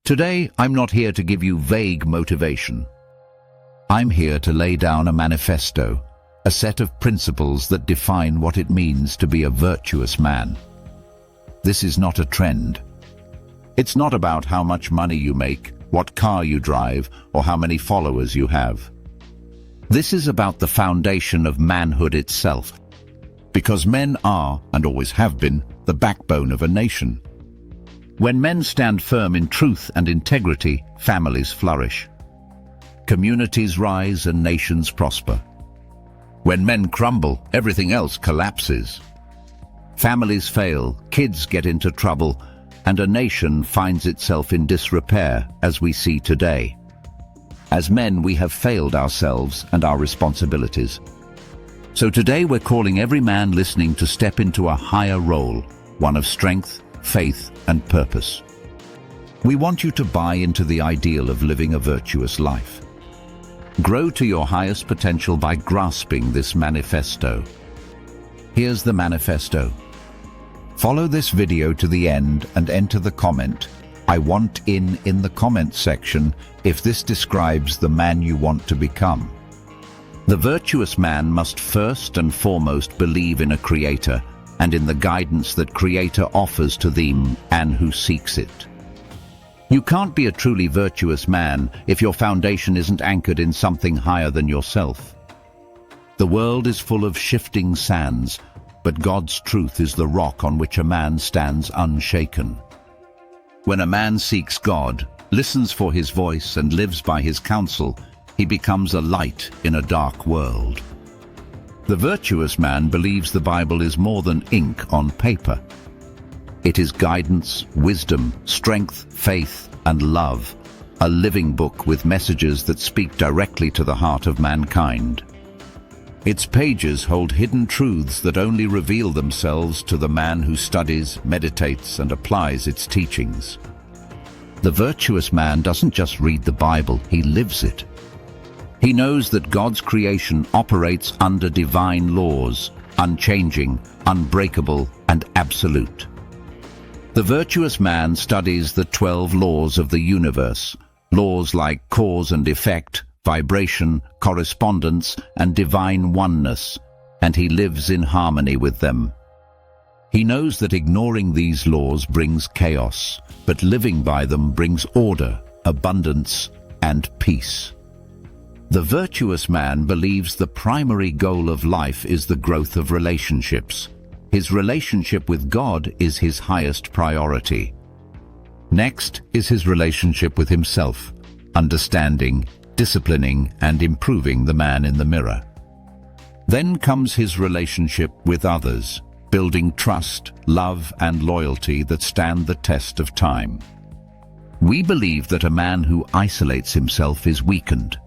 Today, I'm not here to give you vague motivation. I'm here to lay down a manifesto, a set of principles that define what it means to be a virtuous man. This is not a trend. It's not about how much money you make, what car you drive, or how many followers you have. This is about the foundation of manhood itself. Because men are, and always have been, the backbone of a nation. When men stand firm in truth and integrity, families flourish. Communities rise and nations prosper. When men crumble, everything else collapses. Families fail, kids get into trouble, and a nation finds itself in disrepair, as we see today. As men, we have failed ourselves and our responsibilities. So today we're calling every man listening to step into a higher role, one of strength, faith, and purpose. We want you to buy into the ideal of living a virtuous life. Grow to your highest potential by grasping this manifesto. Here's the manifesto. Follow this video to the end and enter the comment, "I want in the comment section," if this describes the man you want to become. The virtuous man must first and foremost believe in a creator and in the guidance that creator offers to them and who seeks it. You can't be a truly virtuous man if your foundation isn't anchored in something higher than yourself. The world is full of shifting sands, but God's truth is the rock on which a man stands unshaken. When a man seeks God, listens for his voice, and lives by his counsel, he becomes a light in a dark world. The virtuous man believes the Bible is more than ink on paper. It is guidance, wisdom, strength, faith, and love, a living book with messages that speak directly to the heart of mankind. Its pages hold hidden truths that only reveal themselves to the man who studies, meditates, and applies its teachings. The virtuous man doesn't just read the Bible, he lives it. He knows that God's creation operates under divine laws, unchanging, unbreakable, and absolute. The virtuous man studies the 12 laws of the universe, laws like cause and effect, vibration, correspondence, and divine oneness, and he lives in harmony with them. He knows that ignoring these laws brings chaos, but living by them brings order, abundance, and peace. The virtuous man believes the primary goal of life is the growth of relationships. His relationship with God is his highest priority. Next is his relationship with himself, understanding, disciplining, and improving the man in the mirror. Then comes his relationship with others, building trust, love, and loyalty that stand the test of time. We believe that a man who isolates himself is weakened.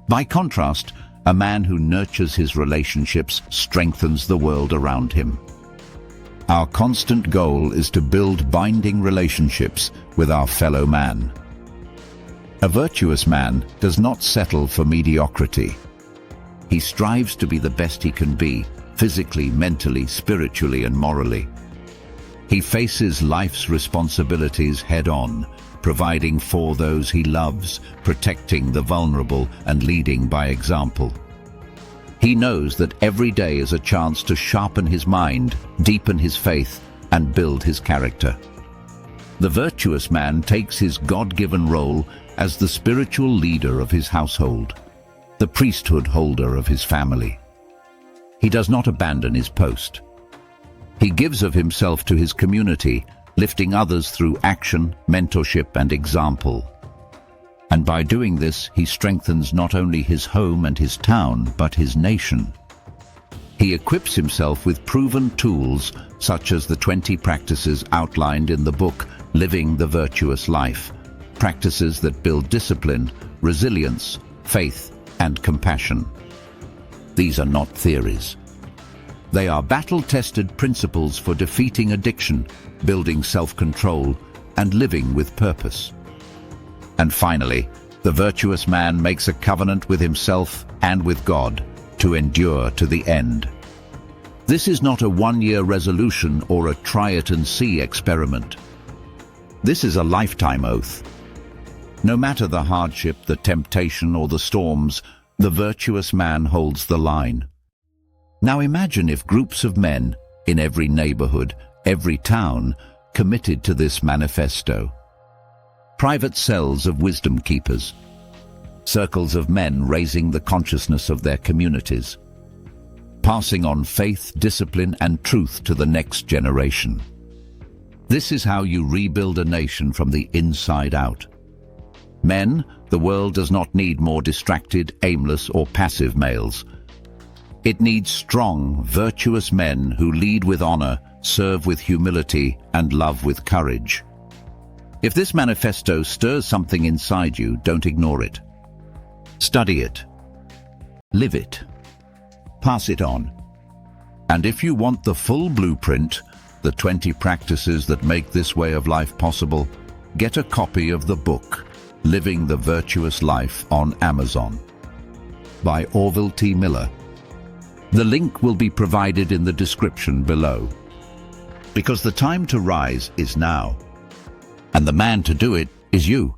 By contrast, a man who nurtures his relationships strengthens the world around him. Our constant goal is to build binding relationships with our fellow man. A virtuous man does not settle for mediocrity. He strives to be the best he can be, physically, mentally, spiritually, and morally. He faces life's responsibilities head-on, providing for those he loves, protecting the vulnerable, and leading by example. He knows that every day is a chance to sharpen his mind, deepen his faith, and build his character. The virtuous man takes his God-given role as the spiritual leader of his household, the priesthood holder of his family. He does not abandon his post. He gives of himself to his community, lifting others through action, mentorship, and example. And by doing this, he strengthens not only his home and his town, but his nation. He equips himself with proven tools, such as the 20 practices outlined in the book, Living the Virtuous Life, practices that build discipline, resilience, faith, and compassion. These are not theories. They are battle-tested principles for defeating addiction, building self-control, and living with purpose. And finally, the virtuous man makes a covenant with himself and with God to endure to the end. This is not a one-year resolution or a try-it-and-see experiment. This is a lifetime oath. No matter the hardship, the temptation, or the storms, the virtuous man holds the line. Now imagine if groups of men in every neighborhood, every town, committed to this manifesto. Private cells of wisdom keepers. Circles of men raising the consciousness of their communities. Passing on faith, discipline, and truth to the next generation. This is how you rebuild a nation from the inside out. Men, the world does not need more distracted, aimless, or passive males. It needs strong, virtuous men who lead with honor, serve with humility, and love with courage. If this manifesto stirs something inside you, don't ignore it. Study it. Live it. Pass it on. And if you want the full blueprint, the 20 practices that make this way of life possible, get a copy of the book, Living the Virtuous Life, on Amazon, by Orville T. Miller. The link will be provided in the description below. Because the time to rise is now, and the man to do it is you.